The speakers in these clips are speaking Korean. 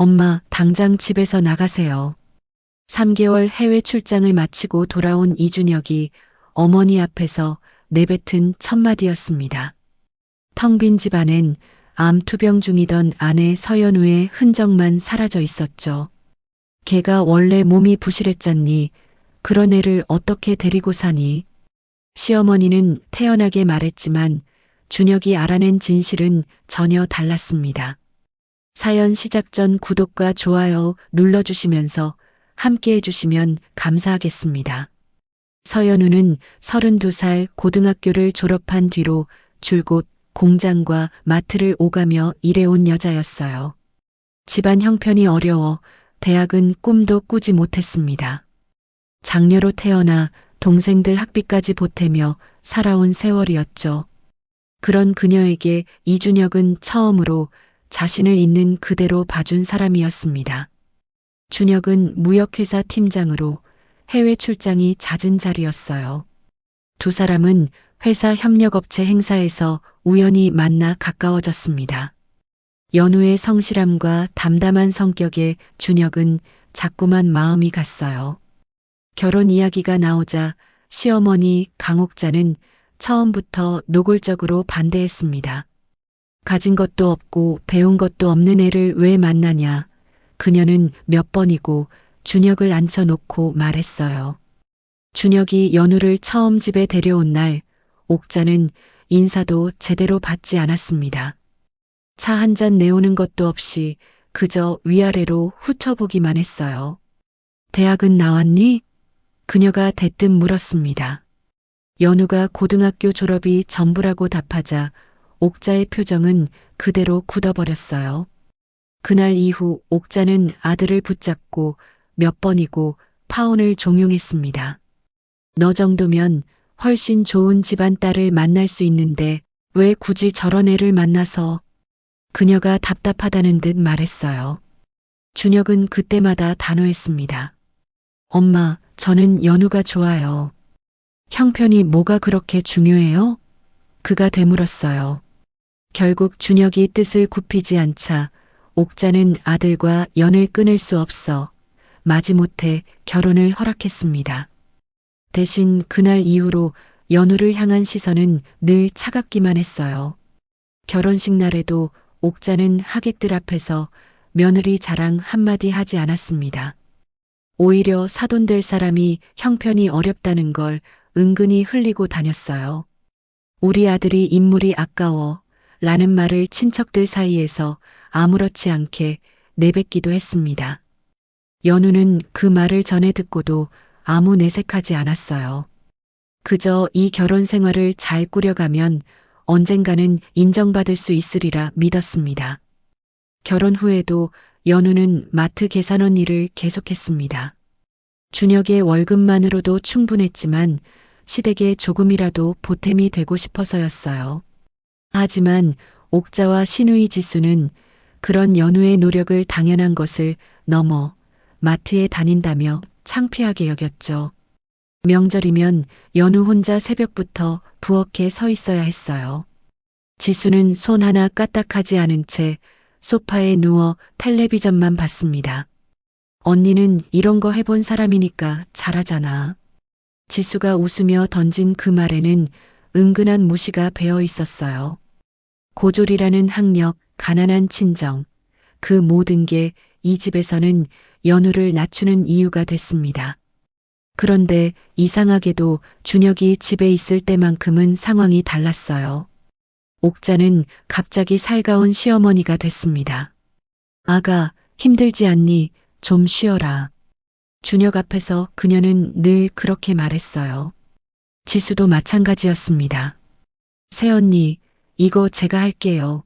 엄마, 당장 집에서 나가세요. 3개월 해외 출장을 마치고 돌아온 이준혁이 어머니 앞에서 내뱉은 첫 마디였습니다. 텅 빈 집안엔 암 투병 중이던 아내 서연우의 흔적만 사라져 있었죠. 걔가 원래 몸이 부실했잖니. 그런 애를 어떻게 데리고 사니? 시어머니는 태연하게 말했지만 준혁이 알아낸 진실은 전혀 달랐습니다. 사연 시작 전 구독과 좋아요 눌러주시면서 함께 해주시면 감사하겠습니다. 서연우는 32살 고등학교를 졸업한 뒤로 줄곧 공장과 마트를 오가며 일해온 여자였어요. 집안 형편이 어려워 대학은 꿈도 꾸지 못했습니다. 장녀로 태어나 동생들 학비까지 보태며 살아온 세월이었죠. 그런 그녀에게 이준혁은 처음으로 자신을 있는 그대로 봐준 사람이었습니다. 준혁은 무역회사 팀장으로 해외 출장이 잦은 자리였어요. 두 사람은 회사 협력업체 행사에서 우연히 만나 가까워졌습니다. 연우의 성실함과 담담한 성격에 준혁은 자꾸만 마음이 갔어요. 결혼 이야기가 나오자 시어머니 강옥자는 처음부터 노골적으로 반대했습니다. 가진 것도 없고 배운 것도 없는 애를 왜 만나냐. 그녀는 몇 번이고 준혁을 앉혀놓고 말했어요. 준혁이 연우를 처음 집에 데려온 날 옥자는 인사도 제대로 받지 않았습니다. 차 한 잔 내오는 것도 없이 그저 위아래로 훑어보기만 했어요. 대학은 나왔니? 그녀가 대뜸 물었습니다. 연우가 고등학교 졸업이 전부라고 답하자 옥자의 표정은 그대로 굳어버렸어요. 그날 이후 옥자는 아들을 붙잡고 몇 번이고 파혼을 종용했습니다. 너 정도면 훨씬 좋은 집안 딸을 만날 수 있는데 왜 굳이 저런 애를 만나서? 그녀가 답답하다는 듯 말했어요. 준혁은 그때마다 단호했습니다. 엄마, 저는 연우가 좋아요. 형편이 뭐가 그렇게 중요해요? 그가 되물었어요. 결국 준혁이 뜻을 굽히지 않자 옥자는 아들과 연을 끊을 수 없어 마지못해 결혼을 허락했습니다. 대신 그날 이후로 연우를 향한 시선은 늘 차갑기만 했어요. 결혼식 날에도 옥자는 하객들 앞에서 며느리 자랑 한마디 하지 않았습니다. 오히려 사돈될 사람이 형편이 어렵다는 걸 은근히 흘리고 다녔어요. 우리 아들이 인물이 아까워 라는 말을 친척들 사이에서 아무렇지 않게 내뱉기도 했습니다. 연우는 그 말을 전해 듣고도 아무 내색하지 않았어요. 그저 이 결혼 생활을 잘 꾸려가면 언젠가는 인정받을 수 있으리라 믿었습니다. 결혼 후에도 연우는 마트 계산원 일을 계속했습니다. 준혁의 월급만으로도 충분했지만 시댁에 조금이라도 보탬이 되고 싶어서였어요. 하지만 옥자와 시누이 지수는 그런 연우의 노력을 당연한 것을 넘어 마트에 다닌다며 창피하게 여겼죠. 명절이면 연우 혼자 새벽부터 부엌에 서 있어야 했어요. 지수는 손 하나 까딱하지 않은 채 소파에 누워 텔레비전만 봤습니다. 언니는 이런 거 해본 사람이니까 잘하잖아. 지수가 웃으며 던진 그 말에는 은근한 무시가 배어 있었어요. 고졸이라는 학력, 가난한 친정, 그 모든 게 이 집에서는 연우를 낮추는 이유가 됐습니다. 그런데 이상하게도 준혁이 집에 있을 때만큼은 상황이 달랐어요. 옥자는 갑자기 살가운 시어머니가 됐습니다. 아가, 힘들지 않니? 좀 쉬어라. 준혁 앞에서 그녀는 늘 그렇게 말했어요. 지수도 마찬가지였습니다. 새언니, 이거 제가 할게요.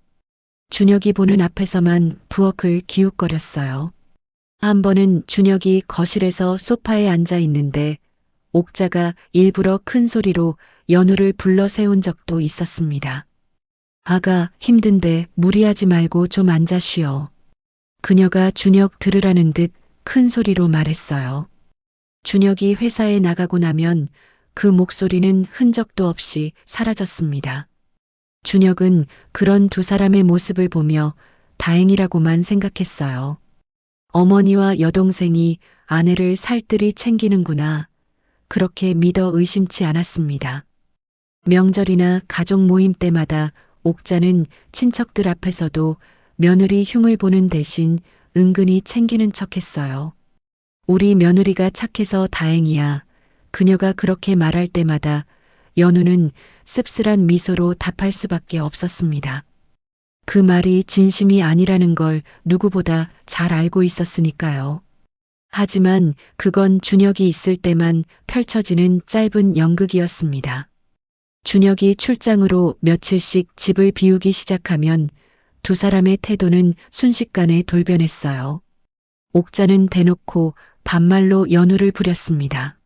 준혁이 보는 앞에서만 부엌을 기웃거렸어요. 한 번은 준혁이 거실에서 소파에 앉아 있는데 옥자가 일부러 큰 소리로 연우를 불러 세운 적도 있었습니다. 아가, 힘든데 무리하지 말고 좀 앉아 쉬어. 그녀가 준혁 들으라는 듯 큰 소리로 말했어요. 준혁이 회사에 나가고 나면 그 목소리는 흔적도 없이 사라졌습니다. 준혁은 그런 두 사람의 모습을 보며 다행이라고만 생각했어요. 어머니와 여동생이 아내를 살뜰히 챙기는구나. 그렇게 믿어 의심치 않았습니다. 명절이나 가족 모임 때마다 옥자는 친척들 앞에서도 며느리 흉을 보는 대신 은근히 챙기는 척했어요. 우리 며느리가 착해서 다행이야. 그녀가 그렇게 말할 때마다 연우는 씁쓸한 미소로 답할 수밖에 없었습니다. 그 말이 진심이 아니라는 걸 누구보다 잘 알고 있었으니까요. 하지만 그건 준혁이 있을 때만 펼쳐지는 짧은 연극이었습니다. 준혁이 출장으로 며칠씩 집을 비우기 시작하면 두 사람의 태도는 순식간에 돌변했어요. 옥자는 대놓고 반말로 연우를 부렸습니다.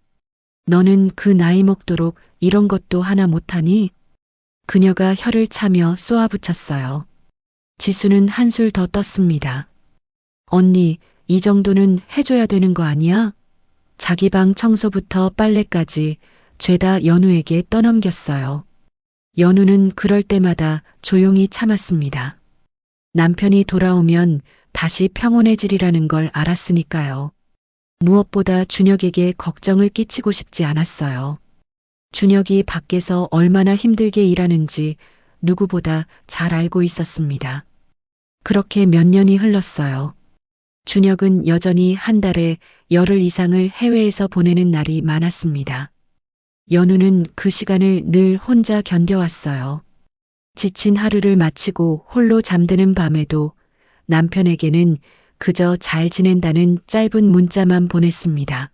너는 그 나이 먹도록 이런 것도 하나 못하니? 그녀가 혀를 차며 쏘아붙였어요. 지수는 한술 더 떴습니다. 언니, 이 정도는 해줘야 되는 거 아니야? 자기 방 청소부터 빨래까지 죄다 연우에게 떠넘겼어요. 연우는 그럴 때마다 조용히 참았습니다. 남편이 돌아오면 다시 평온해지리라는 걸 알았으니까요. 무엇보다 준혁에게 걱정을 끼치고 싶지 않았어요. 준혁이 밖에서 얼마나 힘들게 일하는지 누구보다 잘 알고 있었습니다. 그렇게 몇 년이 흘렀어요. 준혁은 여전히 한 달에 열흘 이상을 해외에서 보내는 날이 많았습니다. 연우는 그 시간을 늘 혼자 견뎌왔어요. 지친 하루를 마치고 홀로 잠드는 밤에도 남편에게는 그저 잘 지낸다는 짧은 문자만 보냈습니다.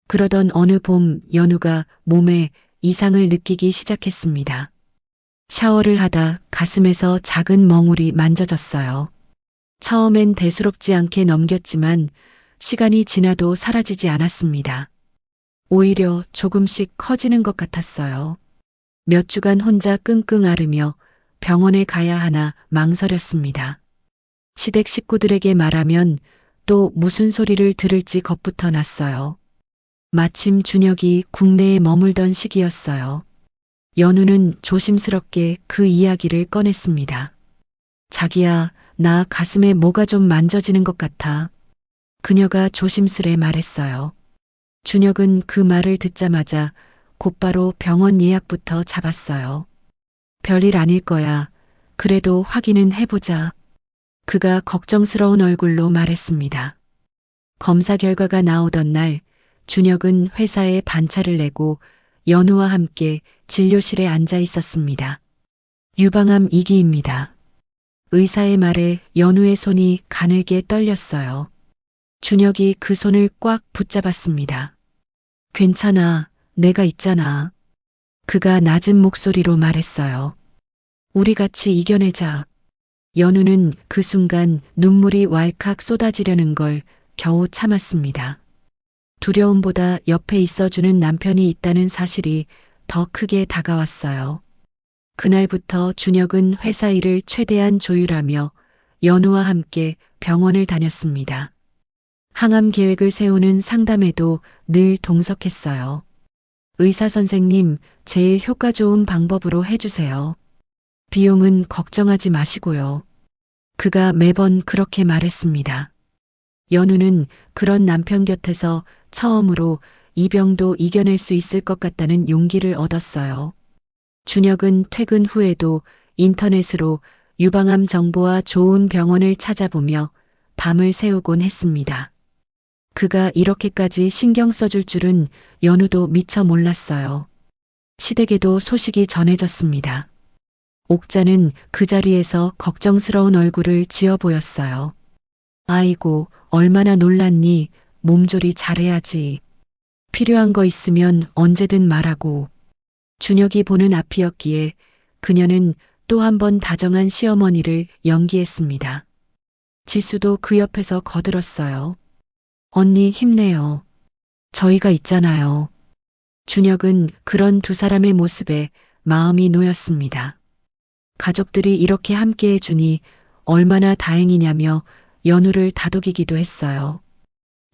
그러던 어느 봄 연우가 몸에 이상을 느끼기 시작했습니다. 샤워를 하다 가슴에서 작은 멍울이 만져졌어요. 처음엔 대수롭지 않게 넘겼지만 시간이 지나도 사라지지 않았습니다. 오히려 조금씩 커지는 것 같았어요. 몇 주간 혼자 끙끙 앓으며 병원에 가야 하나 망설였습니다. 시댁 식구들에게 말하면 또 무슨 소리를 들을지 겁부터 났어요. 마침 준혁이 국내에 머물던 시기였어요. 연우는 조심스럽게 그 이야기를 꺼냈습니다. 자기야, 나 가슴에 뭐가 좀 만져지는 것 같아. 그녀가 조심스레 말했어요. 준혁은 그 말을 듣자마자 곧바로 병원 예약부터 잡았어요. 별일 아닐 거야. 그래도 확인은 해보자. 그가 걱정스러운 얼굴로 말했습니다. 검사 결과가 나오던 날 준혁은 회사에 반차를 내고 연우와 함께 진료실에 앉아 있었습니다. 유방암 2기입니다. 의사의 말에 연우의 손이 가늘게 떨렸어요. 준혁이 그 손을 꽉 붙잡았습니다. 괜찮아, 내가 있잖아. 그가 낮은 목소리로 말했어요. 우리 같이 이겨내자. 연우는 그 순간 눈물이 왈칵 쏟아지려는 걸 겨우 참았습니다. 두려움보다 옆에 있어주는 남편이 있다는 사실이 더 크게 다가왔어요. 그날부터 준혁은 회사 일을 최대한 조율하며 연우와 함께 병원을 다녔습니다. 항암 계획을 세우는 상담에도 늘 동석했어요. 의사 선생님, 제일 효과 좋은 방법으로 해주세요. 비용은 걱정하지 마시고요. 그가 매번 그렇게 말했습니다. 연우는 그런 남편 곁에서 처음으로 이 병도 이겨낼 수 있을 것 같다는 용기를 얻었어요. 준혁은 퇴근 후에도 인터넷으로 유방암 정보와 좋은 병원을 찾아보며 밤을 새우곤 했습니다. 그가 이렇게까지 신경 써줄 줄은 연우도 미처 몰랐어요. 시댁에도 소식이 전해졌습니다. 옥자는 그 자리에서 걱정스러운 얼굴을 지어 보였어요. 아이고, 얼마나 놀랐니? 몸조리 잘해야지. 필요한 거 있으면 언제든 말하고. 준혁이 보는 앞이었기에 그녀는 또 한 번 다정한 시어머니를 연기했습니다. 지수도 그 옆에서 거들었어요. 언니 힘내요. 저희가 있잖아요. 준혁은 그런 두 사람의 모습에 마음이 놓였습니다. 가족들이 이렇게 함께해 주니 얼마나 다행이냐며 연우를 다독이기도 했어요.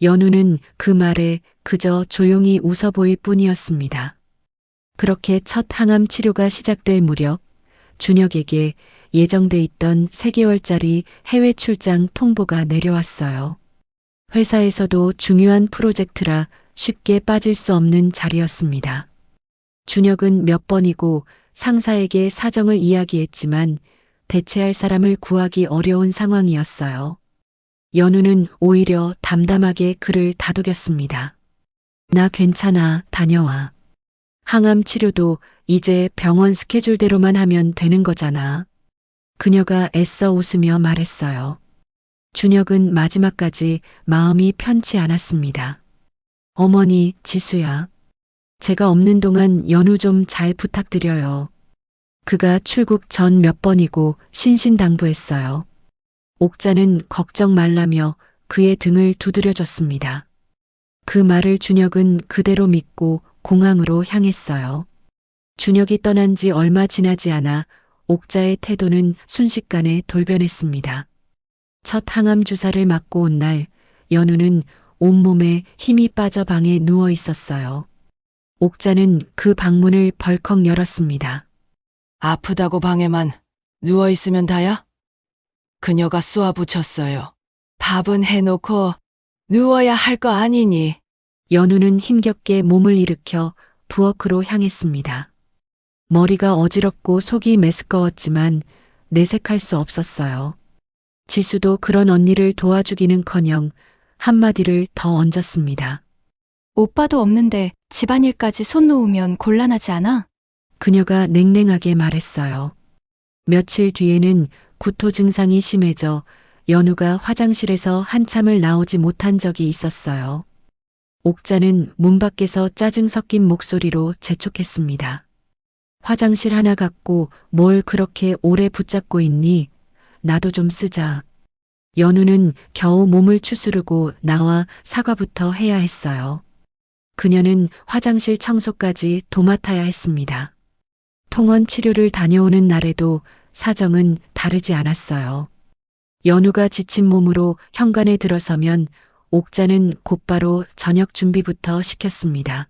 연우는 그 말에 그저 조용히 웃어 보일 뿐이었습니다. 그렇게 첫 항암 치료가 시작될 무렵 준혁에게 예정돼 있던 3개월짜리 해외 출장 통보가 내려왔어요. 회사에서도 중요한 프로젝트라 쉽게 빠질 수 없는 자리였습니다. 준혁은 몇 번이고 상사에게 사정을 이야기했지만 대체할 사람을 구하기 어려운 상황이었어요. 연우는 오히려 담담하게 그를 다독였습니다. 나 괜찮아, 다녀와. 항암 치료도 이제 병원 스케줄대로만 하면 되는 거잖아. 그녀가 애써 웃으며 말했어요. 준혁은 마지막까지 마음이 편치 않았습니다. 어머니, 지수야. 제가 없는 동안 연우 좀 잘 부탁드려요. 그가 출국 전 몇 번이고 신신당부했어요. 옥자는 걱정 말라며 그의 등을 두드려줬습니다. 그 말을 준혁은 그대로 믿고 공항으로 향했어요. 준혁이 떠난 지 얼마 지나지 않아 옥자의 태도는 순식간에 돌변했습니다. 첫 항암 주사를 맞고 온 날, 연우는 온몸에 힘이 빠져 방에 누워 있었어요. 옥자는 그 방문을 벌컥 열었습니다. 아프다고 방에만 누워있으면 다야? 그녀가 쏘아붙였어요. 밥은 해놓고 누워야 할 거 아니니. 연우는 힘겹게 몸을 일으켜 부엌으로 향했습니다. 머리가 어지럽고 속이 메스꺼웠지만 내색할 수 없었어요. 지수도 그런 언니를 도와주기는커녕 한마디를 더 얹었습니다. 오빠도 없는데 집안일까지 손 놓으면 곤란하지 않아? 그녀가 냉랭하게 말했어요. 며칠 뒤에는 구토 증상이 심해져 연우가 화장실에서 한참을 나오지 못한 적이 있었어요. 옥자는 문 밖에서 짜증 섞인 목소리로 재촉했습니다. 화장실 하나 갖고 뭘 그렇게 오래 붙잡고 있니? 나도 좀 쓰자. 연우는 겨우 몸을 추스르고 나와 사과부터 해야 했어요. 그녀는 화장실 청소까지 도맡아야 했습니다. 통원 치료를 다녀오는 날에도 사정은 다르지 않았어요. 연우가 지친 몸으로 현관에 들어서면 옥자는 곧바로 저녁 준비부터 시켰습니다.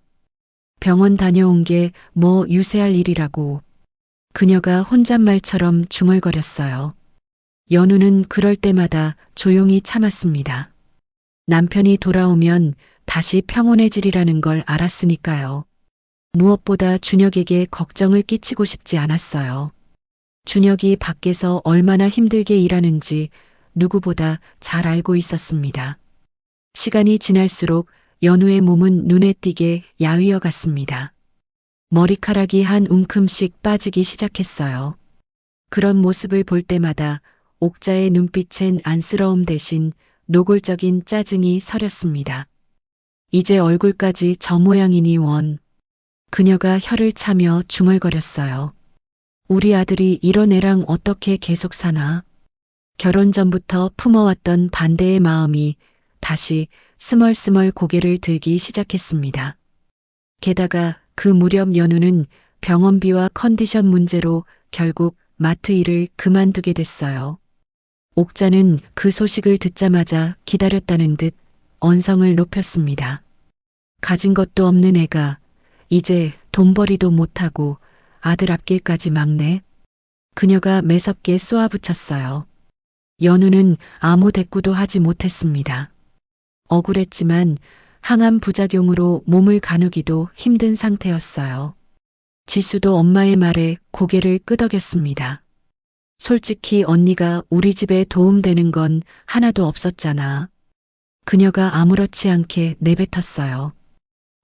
병원 다녀온 게 뭐 유세할 일이라고. 그녀가 혼잣말처럼 중얼거렸어요. 연우는 그럴 때마다 조용히 참았습니다. 남편이 돌아오면 다시 평온해지리라는 걸 알았으니까요. 무엇보다 준혁에게 걱정을 끼치고 싶지 않았어요. 준혁이 밖에서 얼마나 힘들게 일하는지 누구보다 잘 알고 있었습니다. 시간이 지날수록 연우의 몸은 눈에 띄게 야위어 갔습니다. 머리카락이 한 움큼씩 빠지기 시작했어요. 그런 모습을 볼 때마다 옥자의 눈빛엔 안쓰러움 대신 노골적인 짜증이 서렸습니다. 이제 얼굴까지 저 모양이니 원. 그녀가 혀를 차며 중얼거렸어요. 우리 아들이 이런 애랑 어떻게 계속 사나? 결혼 전부터 품어왔던 반대의 마음이 다시 스멀스멀 고개를 들기 시작했습니다. 게다가 그 무렵 연우는 병원비와 컨디션 문제로 결국 마트 일을 그만두게 됐어요. 옥자는 그 소식을 듣자마자 기다렸다는 듯 언성을 높였습니다. 가진 것도 없는 애가 이제 돈벌이도 못하고 아들 앞길까지 막네. 그녀가 매섭게 쏘아붙였어요. 연우는 아무 대꾸도 하지 못했습니다. 억울했지만 항암 부작용으로 몸을 가누기도 힘든 상태였어요. 지수도 엄마의 말에 고개를 끄덕였습니다. 솔직히 언니가 우리 집에 도움되는 건 하나도 없었잖아. 그녀가 아무렇지 않게 내뱉었어요.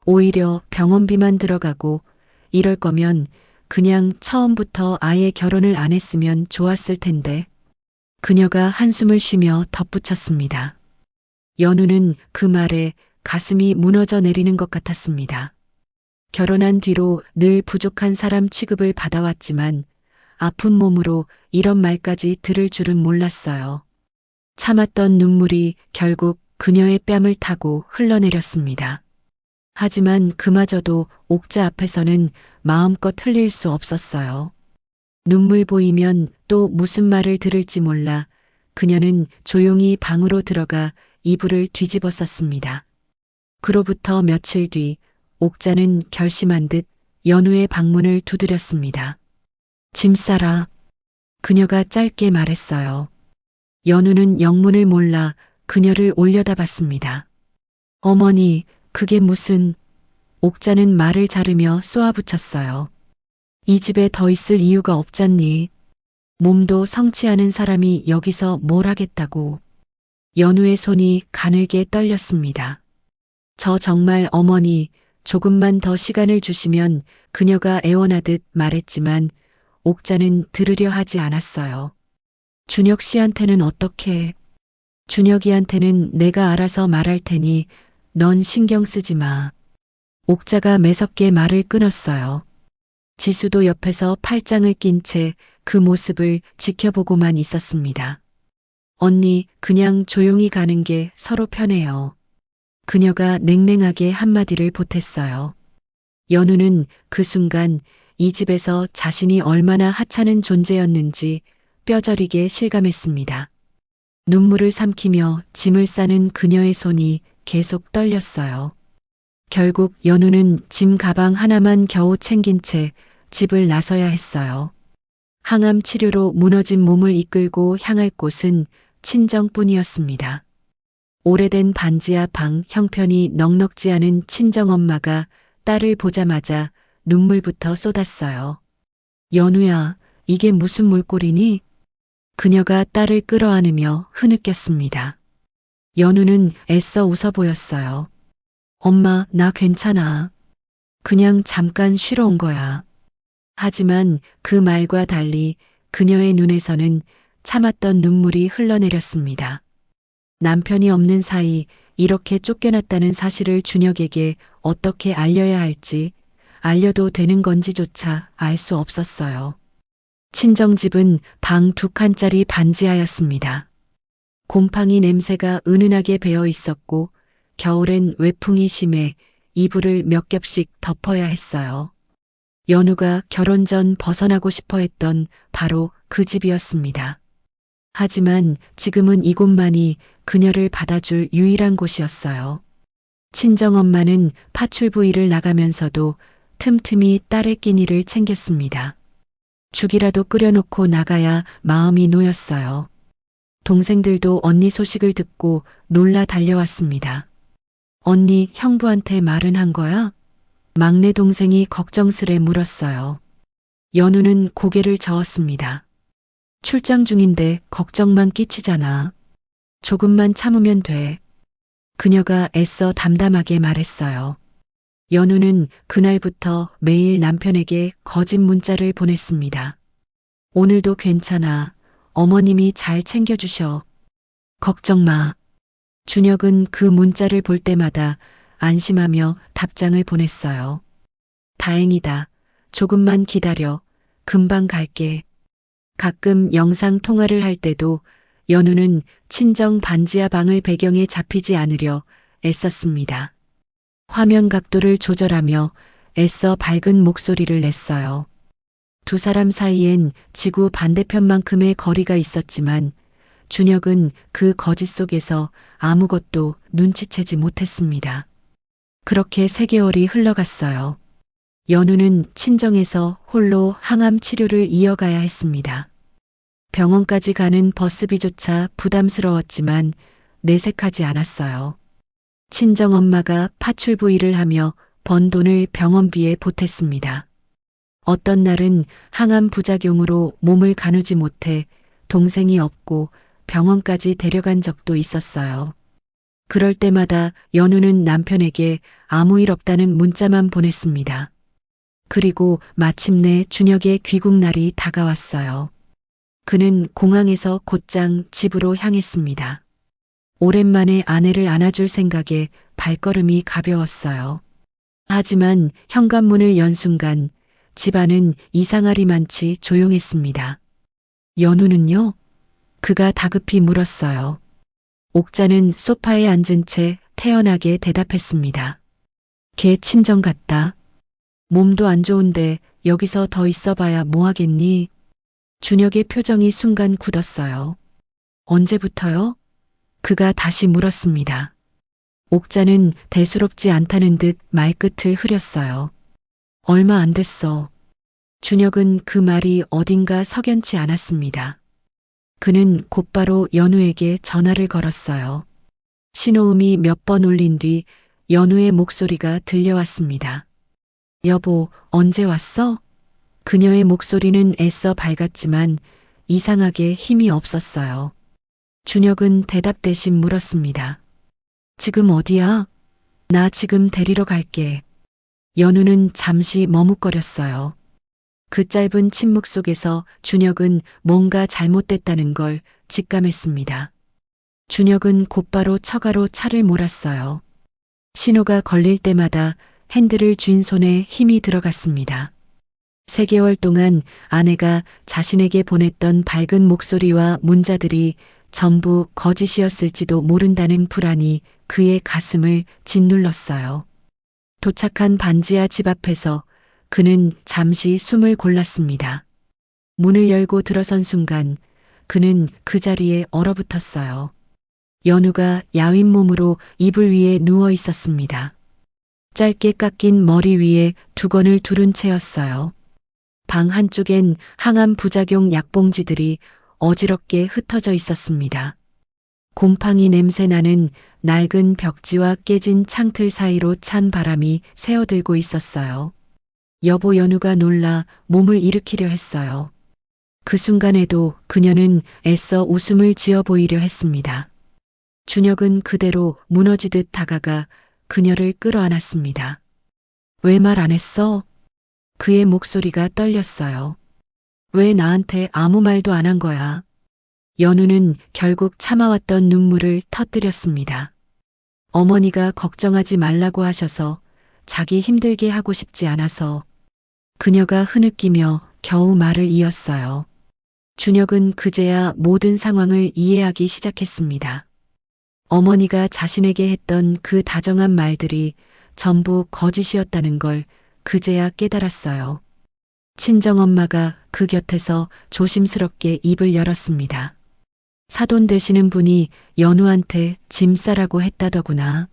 오히려 병원비만 들어가고 이럴 거면 그냥 처음부터 아예 결혼을 안 했으면 좋았을 텐데. 그녀가 한숨을 쉬며 덧붙였습니다. 연우는 그 말에 가슴이 무너져 내리는 것 같았습니다. 결혼한 뒤로 늘 부족한 사람 취급을 받아왔지만 아픈 몸으로 이런 말까지 들을 줄은 몰랐어요. 참았던 눈물이 결국 그녀의 뺨을 타고 흘러내렸습니다. 하지만 그마저도 옥자 앞에서는 마음껏 흘릴 수 없었어요. 눈물 보이면 또 무슨 말을 들을지 몰라 그녀는 조용히 방으로 들어가 이불을 뒤집어 썼습니다. 그로부터 며칠 뒤 옥자는 결심한 듯 연우의 방문을 두드렸습니다. 짐 싸라. 그녀가 짧게 말했어요. 연우는 영문을 몰라 그녀를 올려다봤습니다. 어머니, 그게 무슨... 옥자는 말을 자르며 쏘아붙였어요. 이 집에 더 있을 이유가 없잖니. 몸도 성취하는 사람이 여기서 뭘 하겠다고. 연우의 손이 가늘게 떨렸습니다. 저 정말 어머니, 조금만 더 시간을 주시면 그녀가 애원하듯 말했지만 옥자는 들으려 하지 않았어요. 준혁 씨한테는 어떻게? 준혁이한테는 내가 알아서 말할 테니 넌 신경 쓰지 마. 옥자가 매섭게 말을 끊었어요. 지수도 옆에서 팔짱을 낀 채 그 모습을 지켜보고만 있었습니다. 언니, 그냥 조용히 가는 게 서로 편해요. 그녀가 냉랭하게 한마디를 보탰어요. 연우는 그 순간 이 집에서 자신이 얼마나 하찮은 존재였는지 뼈저리게 실감했습니다. 눈물을 삼키며 짐을 싸는 그녀의 손이 계속 떨렸어요. 결국 연우는 짐 가방 하나만 겨우 챙긴 채 집을 나서야 했어요. 항암 치료로 무너진 몸을 이끌고 향할 곳은 친정뿐이었습니다. 오래된 반지하 방 형편이 넉넉지 않은 친정엄마가 딸을 보자마자 눈물부터 쏟았어요. 연우야, 이게 무슨 물꼴이니? 그녀가 딸을 끌어안으며 흐느꼈습니다. 연우는 애써 웃어 보였어요. 엄마, 나 괜찮아. 그냥 잠깐 쉬러 온 거야. 하지만 그 말과 달리 그녀의 눈에서는 참았던 눈물이 흘러내렸습니다. 남편이 없는 사이 이렇게 쫓겨났다는 사실을 준혁에게 어떻게 알려야 할지, 알려도 되는 건지조차 알 수 없었어요. 친정집은 방 2칸짜리 반지하였습니다. 곰팡이 냄새가 은은하게 배어 있었고 겨울엔 외풍이 심해 이불을 몇 겹씩 덮어야 했어요. 연우가 결혼 전 벗어나고 싶어 했던 바로 그 집이었습니다. 하지만 지금은 이곳만이 그녀를 받아줄 유일한 곳이었어요. 친정엄마는 파출부 일을 나가면서도 틈틈이 딸의 끼니를 챙겼습니다. 죽이라도 끓여놓고 나가야 마음이 놓였어요. 동생들도 언니 소식을 듣고 놀라 달려왔습니다. 언니, 형부한테 말은 한 거야? 막내 동생이 걱정스레 물었어요. 연우는 고개를 저었습니다. 출장 중인데 걱정만 끼치잖아. 조금만 참으면 돼. 그녀가 애써 담담하게 말했어요. 연우는 그날부터 매일 남편에게 거짓 문자를 보냈습니다. 오늘도 괜찮아. 어머님이 잘 챙겨주셔. 걱정 마. 준혁은 그 문자를 볼 때마다 안심하며 답장을 보냈어요. 다행이다. 조금만 기다려. 금방 갈게. 가끔 영상 통화를 할 때도 연우는 친정 반지하 방을 배경에 잡히지 않으려 애썼습니다. 화면 각도를 조절하며 애써 밝은 목소리를 냈어요. 두 사람 사이엔 지구 반대편만큼의 거리가 있었지만 준혁은 그 거짓 속에서 아무것도 눈치채지 못했습니다. 그렇게 3개월이 흘러갔어요. 연우는 친정에서 홀로 항암 치료를 이어가야 했습니다. 병원까지 가는 버스비조차 부담스러웠지만 내색하지 않았어요. 친정엄마가 파출부 일을 하며 번 돈을 병원비에 보탰습니다. 어떤 날은 항암 부작용으로 몸을 가누지 못해 동생이 없고 병원까지 데려간 적도 있었어요. 그럴 때마다 연우는 남편에게 아무 일 없다는 문자만 보냈습니다. 그리고 마침내 준혁의 귀국 날이 다가왔어요. 그는 공항에서 곧장 집으로 향했습니다. 오랜만에 아내를 안아줄 생각에 발걸음이 가벼웠어요. 하지만 현관문을 연 순간 집안은 이상하리만치 조용했습니다. 연우는요? 그가 다급히 물었어요. 옥자는 소파에 앉은 채 태연하게 대답했습니다. 걔 친정 갔다. 몸도 안 좋은데 여기서 더 있어봐야 뭐하겠니? 준혁의 표정이 순간 굳었어요. 언제부터요? 그가 다시 물었습니다. 옥자는 대수롭지 않다는 듯 말끝을 흐렸어요. 얼마 안 됐어. 준혁은 그 말이 어딘가 석연치 않았습니다. 그는 곧바로 연우에게 전화를 걸었어요. 신호음이 몇 번 울린 뒤 연우의 목소리가 들려왔습니다. 여보, 언제 왔어? 그녀의 목소리는 애써 밝았지만 이상하게 힘이 없었어요. 준혁은 대답 대신 물었습니다. 지금 어디야? 나 지금 데리러 갈게. 연우는 잠시 머뭇거렸어요. 그 짧은 침묵 속에서 준혁은 뭔가 잘못됐다는 걸 직감했습니다. 준혁은 곧바로 처가로 차를 몰았어요. 신호가 걸릴 때마다 핸들을 쥔 손에 힘이 들어갔습니다. 3개월 동안 아내가 자신에게 보냈던 밝은 목소리와 문자들이 전부 거짓이었을지도 모른다는 불안이 그의 가슴을 짓눌렀어요. 도착한 반지하 집 앞에서 그는 잠시 숨을 골랐습니다. 문을 열고 들어선 순간 그는 그 자리에 얼어붙었어요. 연우가 야윈 몸으로 이불 위에 누워 있었습니다. 짧게 깎인 머리 위에 두건을 두른 채였어요. 방 한쪽엔 항암 부작용 약봉지들이 어지럽게 흩어져 있었습니다. 곰팡이 냄새 나는 낡은 벽지와 깨진 창틀 사이로 찬 바람이 새어들고 있었어요. 여보, 연우가 놀라 몸을 일으키려 했어요. 그 순간에도 그녀는 애써 웃음을 지어 보이려 했습니다. 준혁은 그대로 무너지듯 다가가 그녀를 끌어안았습니다. 왜 말 안 했어? 그의 목소리가 떨렸어요. 왜 나한테 아무 말도 안 한 거야? 연우는 결국 참아왔던 눈물을 터뜨렸습니다. 어머니가 걱정하지 말라고 하셔서 자기 힘들게 하고 싶지 않아서. 그녀가 흐느끼며 겨우 말을 이었어요. 준혁은 그제야 모든 상황을 이해하기 시작했습니다. 어머니가 자신에게 했던 그 다정한 말들이 전부 거짓이었다는 걸 그제야 깨달았어요. 친정엄마가 그 곁에서 조심스럽게 입을 열었습니다. 사돈 되시는 분이 연우한테 짐 싸라고 했다더구나.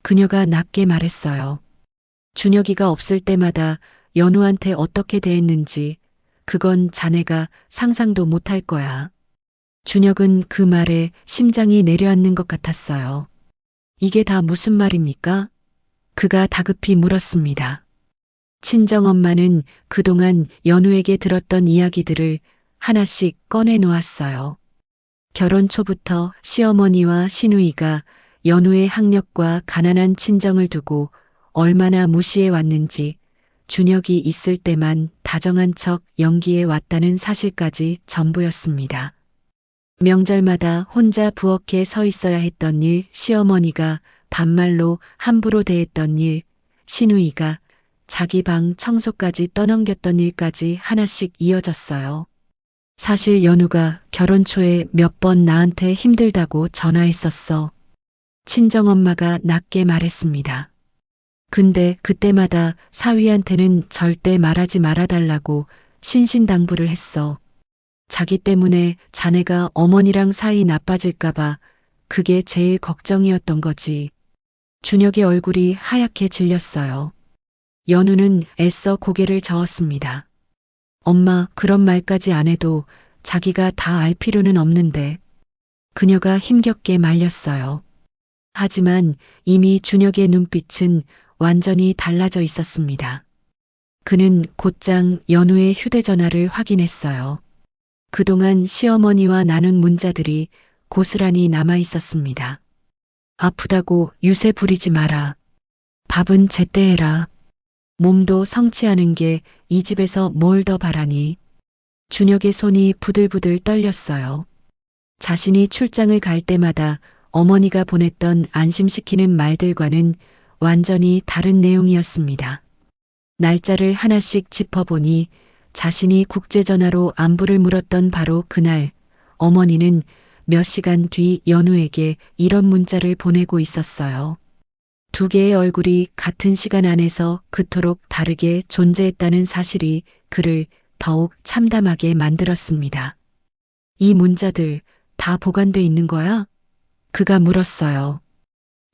그녀가 낮게 말했어요. 준혁이가 없을 때마다 연우한테 어떻게 대했는지 그건 자네가 상상도 못할 거야. 준혁은 그 말에 심장이 내려앉는 것 같았어요. 이게 다 무슨 말입니까? 그가 다급히 물었습니다. 친정엄마는 그동안 연우에게 들었던 이야기들을 하나씩 꺼내 놓았어요. 결혼 초부터 시어머니와 시누이가 연우의 학력과 가난한 친정을 두고 얼마나 무시해 왔는지, 준혁이 있을 때만 다정한 척 연기해 왔다는 사실까지 전부였습니다. 명절마다 혼자 부엌에 서 있어야 했던 일, 시어머니가 반말로 함부로 대했던 일, 시누이가 자기 방 청소까지 떠넘겼던 일까지 하나씩 이어졌어요. 사실 연우가 결혼 초에 몇 번 나한테 힘들다고 전화했었어. 친정엄마가 낮게 말했습니다. 근데 그때마다 사위한테는 절대 말하지 말아달라고 신신당부를 했어. 자기 때문에 자네가 어머니랑 사이 나빠질까봐 그게 제일 걱정이었던 거지. 준혁의 얼굴이 하얗게 질렸어요. 연우는 애써 고개를 저었습니다. 엄마, 그런 말까지 안 해도 자기가 다 알 필요는 없는데. 그녀가 힘겹게 말렸어요. 하지만 이미 준혁의 눈빛은 완전히 달라져 있었습니다. 그는 곧장 연우의 휴대전화를 확인했어요. 그동안 시어머니와 나눈 문자들이 고스란히 남아 있었습니다. 아프다고 유세 부리지 마라. 밥은 제때 해라. 몸도 성취하는 게 이 집에서 뭘 더 바라니. 준혁의 손이 부들부들 떨렸어요. 자신이 출장을 갈 때마다 어머니가 보냈던 안심시키는 말들과는 완전히 다른 내용이었습니다. 날짜를 하나씩 짚어보니 자신이 국제전화로 안부를 물었던 바로 그날, 어머니는 몇 시간 뒤 연우에게 이런 문자를 보내고 있었어요. 두 개의 얼굴이 같은 시간 안에서 그토록 다르게 존재했다는 사실이 그를 더욱 참담하게 만들었습니다. 이 문자들 다 보관돼 있는 거야? 그가 물었어요.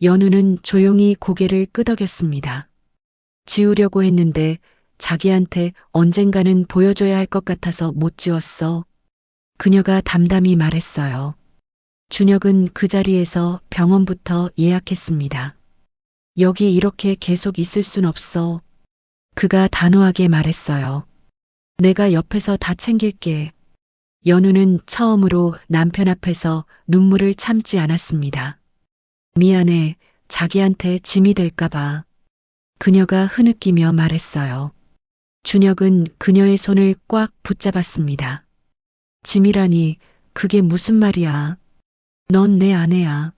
연우는 조용히 고개를 끄덕였습니다. 지우려고 했는데 자기한테 언젠가는 보여줘야 할 것 같아서 못 지웠어. 그녀가 담담히 말했어요. 준혁은 그 자리에서 병원부터 예약했습니다. 여기 이렇게 계속 있을 순 없어. 그가 단호하게 말했어요. 내가 옆에서 다 챙길게. 연우는 처음으로 남편 앞에서 눈물을 참지 않았습니다. 미안해. 자기한테 짐이 될까봐. 그녀가 흐느끼며 말했어요. 준혁은 그녀의 손을 꽉 붙잡았습니다. 짐이라니, 그게 무슨 말이야. 넌 내 아내야.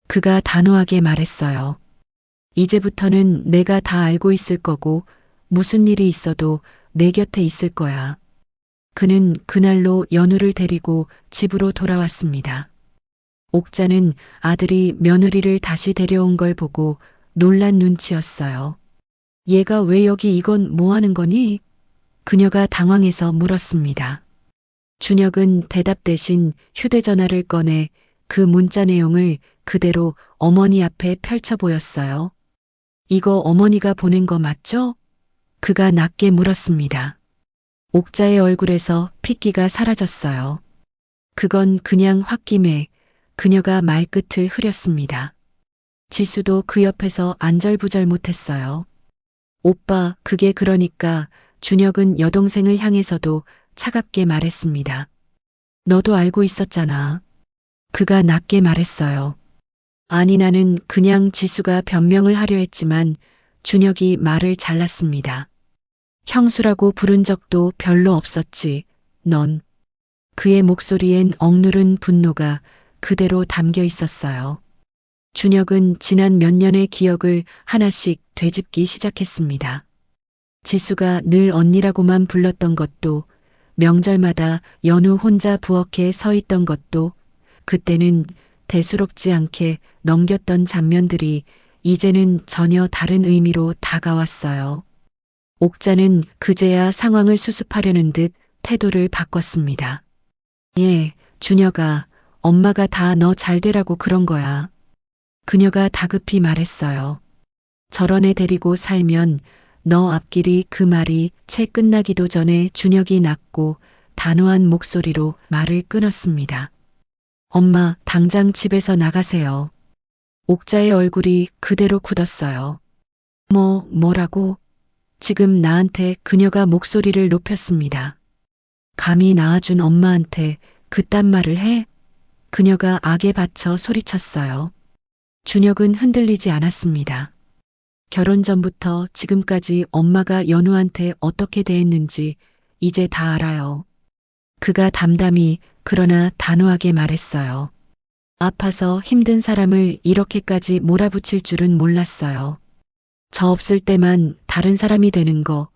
그가 단호하게 말했어요. 이제부터는 내가 다 알고 있을 거고 무슨 일이 있어도 내 곁에 있을 거야. 그는 그날로 연우를 데리고 집으로 돌아왔습니다. 옥자는 아들이 며느리를 다시 데려온 걸 보고 놀란 눈치였어요. 얘가 왜 여기 이건 뭐 하는 거니? 그녀가 당황해서 물었습니다. 준혁은 대답 대신 휴대전화를 꺼내 그 문자 내용을 그대로 어머니 앞에 펼쳐 보였어요. 이거 어머니가 보낸 거 맞죠? 그가 낮게 물었습니다. 옥자의 얼굴에서 핏기가 사라졌어요. 그건 그냥 홧김에 그녀가 말끝을 흐렸습니다. 지수도 그 옆에서 안절부절 못했어요. 오빠, 그게 그러니까. 준혁은 여동생을 향해서도 차갑게 말했습니다. 너도 알고 있었잖아. 그가 낮게 말했어요. 아니, 나는 그냥 지수가 변명을 하려 했지만 준혁이 말을 잘랐습니다. 형수라고 부른 적도 별로 없었지. 넌. 그의 목소리엔 억누른 분노가 그대로 담겨 있었어요. 준혁은 지난 몇 년의 기억을 하나씩 되짚기 시작했습니다. 지수가 늘 언니라고만 불렀던 것도, 명절마다 연우 혼자 부엌에 서 있던 것도, 그때는 대수롭지 않게 넘겼던 장면들이 이제는 전혀 다른 의미로 다가왔어요. 옥자는 그제야 상황을 수습하려는 듯 태도를 바꿨습니다. 예, 준혁아, 엄마가 다 너 잘 되라고 그런 거야. 그녀가 다급히 말했어요. 저런 애 데리고 살면 너 앞길이. 그 말이 채 끝나기도 전에 준혁이 낮고 단호한 목소리로 말을 끊었습니다. 엄마, 당장 집에서 나가세요. 옥자의 얼굴이 그대로 굳었어요. 뭐라고? 지금 나한테. 그녀가 목소리를 높였습니다. 감히 낳아준 엄마한테 그딴 말을 해? 그녀가 악에 받쳐 소리쳤어요. 준혁은 흔들리지 않았습니다. 결혼 전부터 지금까지 엄마가 연우한테 어떻게 대했는지 이제 다 알아요. 그가 담담히 그러나 단호하게 말했어요. 아파서 힘든 사람을 이렇게까지 몰아붙일 줄은 몰랐어요. 저 없을 때만 다른 사람이 되는 거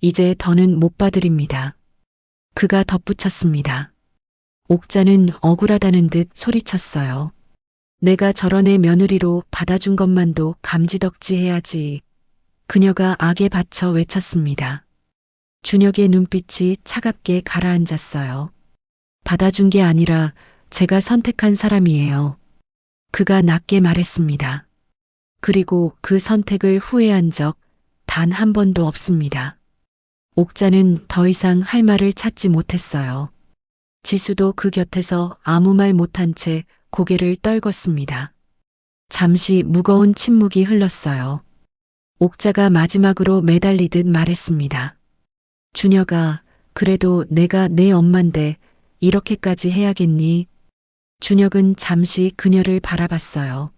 이제 더는 못 봐드립니다. 그가 덧붙였습니다. 옥자는 억울하다는 듯 소리쳤어요. 내가 저런 애 며느리로 받아준 것만도 감지덕지해야지. 그녀가 악에 받쳐 외쳤습니다. 준혁의 눈빛이 차갑게 가라앉았어요. 받아준 게 아니라 제가 선택한 사람이에요. 그가 낮게 말했습니다. 그리고 그 선택을 후회한 적 단 한 번도 없습니다. 옥자는 더 이상 할 말을 찾지 못했어요. 지수도 그 곁에서 아무 말 못한 채 고개를 떨궜습니다. 잠시 무거운 침묵이 흘렀어요. 옥자가 마지막으로 매달리듯 말했습니다. 준혁아, 그래도 내가 내 엄만데 이렇게까지 해야겠니? 준혁은 잠시 그녀를 바라봤어요.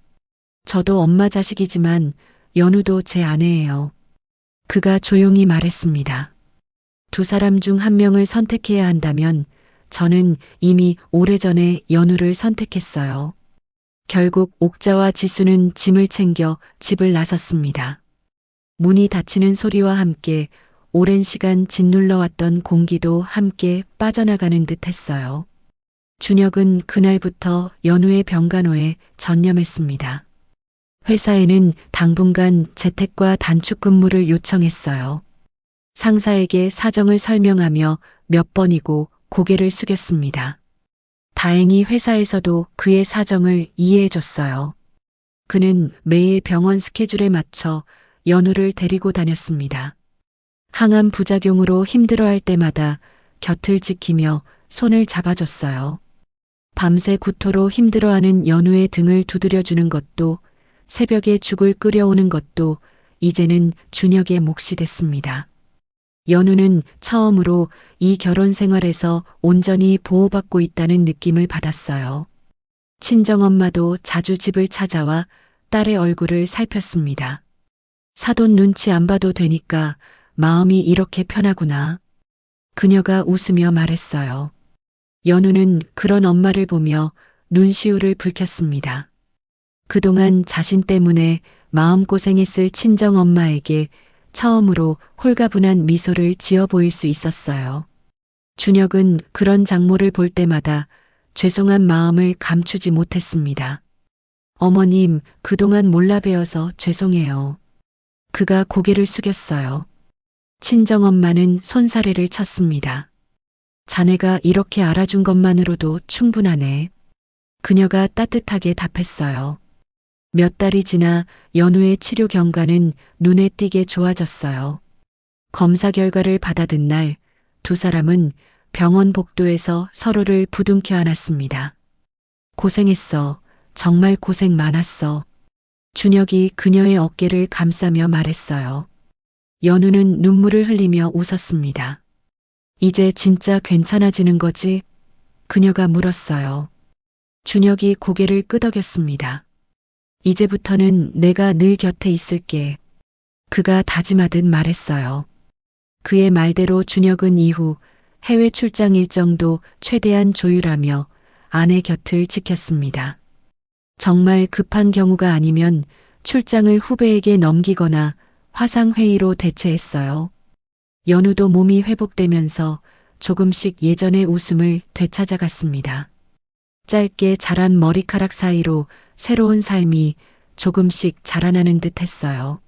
저도 엄마 자식이지만 연우도 제 아내예요. 그가 조용히 말했습니다. 두 사람 중 한 명을 선택해야 한다면 저는 이미 오래전에 연우를 선택했어요. 결국 옥자와 지수는 짐을 챙겨 집을 나섰습니다. 문이 닫히는 소리와 함께 오랜 시간 짓눌러왔던 공기도 함께 빠져나가는 듯 했어요. 준혁은 그날부터 연우의 병간호에 전념했습니다. 회사에는 당분간 재택과 단축 근무를 요청했어요. 상사에게 사정을 설명하며 몇 번이고 고개를 숙였습니다. 다행히 회사에서도 그의 사정을 이해해줬어요. 그는 매일 병원 스케줄에 맞춰 연우를 데리고 다녔습니다. 항암 부작용으로 힘들어할 때마다 곁을 지키며 손을 잡아줬어요. 밤새 구토로 힘들어하는 연우의 등을 두드려주는 것도, 새벽에 죽을 끓여오는 것도 이제는 준혁의 몫이 됐습니다. 연우는 처음으로 이 결혼 생활에서 온전히 보호받고 있다는 느낌을 받았어요. 친정엄마도 자주 집을 찾아와 딸의 얼굴을 살폈습니다. 사돈 눈치 안 봐도 되니까 마음이 이렇게 편하구나. 그녀가 웃으며 말했어요. 연우는 그런 엄마를 보며 눈시울을 붉혔습니다. 그동안 자신 때문에 마음고생했을 친정엄마에게 처음으로 홀가분한 미소를 지어 보일 수 있었어요. 준혁은 그런 장모를 볼 때마다 죄송한 마음을 감추지 못했습니다. 어머님, 그동안 몰라 배워서 죄송해요. 그가 고개를 숙였어요. 친정엄마는 손사래를 쳤습니다. 자네가 이렇게 알아준 것만으로도 충분하네. 그녀가 따뜻하게 답했어요. 몇 달이 지나 연우의 치료 경과는 눈에 띄게 좋아졌어요. 검사 결과를 받아든 날, 두 사람은 병원 복도에서 서로를 부둥켜 안았습니다. 고생했어. 정말 고생 많았어. 준혁이 그녀의 어깨를 감싸며 말했어요. 연우는 눈물을 흘리며 웃었습니다. 이제 진짜 괜찮아지는 거지? 그녀가 물었어요. 준혁이 고개를 끄덕였습니다. 이제부터는 내가 늘 곁에 있을게. 그가 다짐하듯 말했어요. 그의 말대로 준혁은 이후 해외 출장 일정도 최대한 조율하며 아내 곁을 지켰습니다. 정말 급한 경우가 아니면 출장을 후배에게 넘기거나 화상회의로 대체했어요. 연우도 몸이 회복되면서 조금씩 예전의 웃음을 되찾아갔습니다. 짧게 자란 머리카락 사이로 새로운 삶이 조금씩 자라나는 듯 했어요.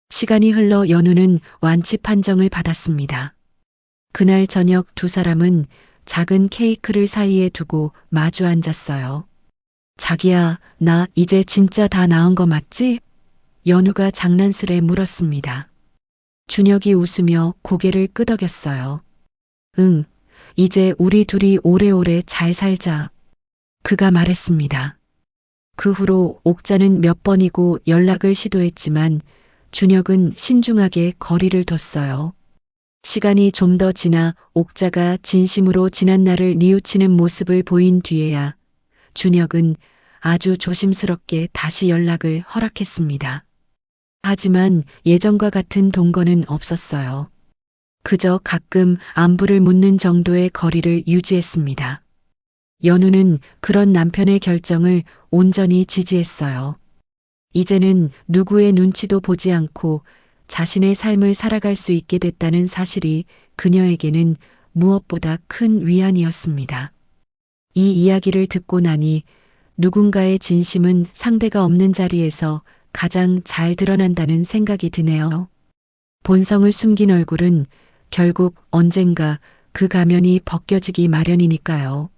시간이 흘러 연우는 완치 판정을 받았습니다. 그날 저녁 두 사람은 작은 케이크를 사이에 두고 마주 앉았어요. 자기야, 나 이제 진짜 다 나은 거 맞지? 연우가 장난스레 물었습니다. 준혁이 웃으며 고개를 끄덕였어요. 응, 이제 우리 둘이 오래오래 잘 살자. 그가 말했습니다. 그 후로 옥자는 몇 번이고 연락을 시도했지만 준혁은 신중하게 거리를 뒀어요. 시간이 좀 더 지나 옥자가 진심으로 지난날을 뉘우치는 모습을 보인 뒤에야 준혁은 아주 조심스럽게 다시 연락을 허락했습니다. 하지만 예전과 같은 동거는 없었어요. 그저 가끔 안부를 묻는 정도의 거리를 유지했습니다. 연우는 그런 남편의 결정을 온전히 지지했어요. 이제는 누구의 눈치도 보지 않고 자신의 삶을 살아갈 수 있게 됐다는 사실이 그녀에게는 무엇보다 큰 위안이었습니다. 이 이야기를 듣고 나니 누군가의 진심은 상대가 없는 자리에서 가장 잘 드러난다는 생각이 드네요. 본성을 숨긴 얼굴은 결국 언젠가 그 가면이 벗겨지기 마련이니까요.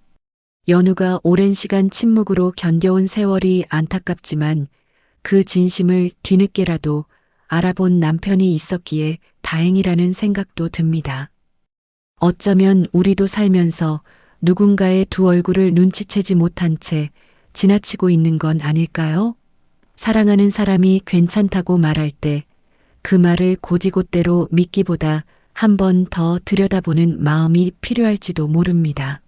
연우가 오랜 시간 침묵으로 견뎌온 세월이 안타깝지만 그 진심을 뒤늦게라도 알아본 남편이 있었기에 다행이라는 생각도 듭니다. 어쩌면 우리도 살면서 누군가의 두 얼굴을 눈치채지 못한 채 지나치고 있는 건 아닐까요? 사랑하는 사람이 괜찮다고 말할 때 그 말을 곧이곧대로 믿기보다 한 번 더 들여다보는 마음이 필요할지도 모릅니다.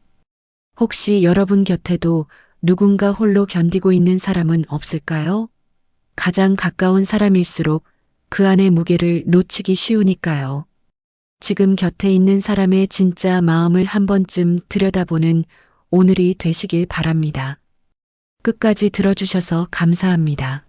혹시 여러분 곁에도 누군가 홀로 견디고 있는 사람은 없을까요? 가장 가까운 사람일수록 그 안의 무게를 놓치기 쉬우니까요. 지금 곁에 있는 사람의 진짜 마음을 한 번쯤 들여다보는 오늘이 되시길 바랍니다. 끝까지 들어주셔서 감사합니다.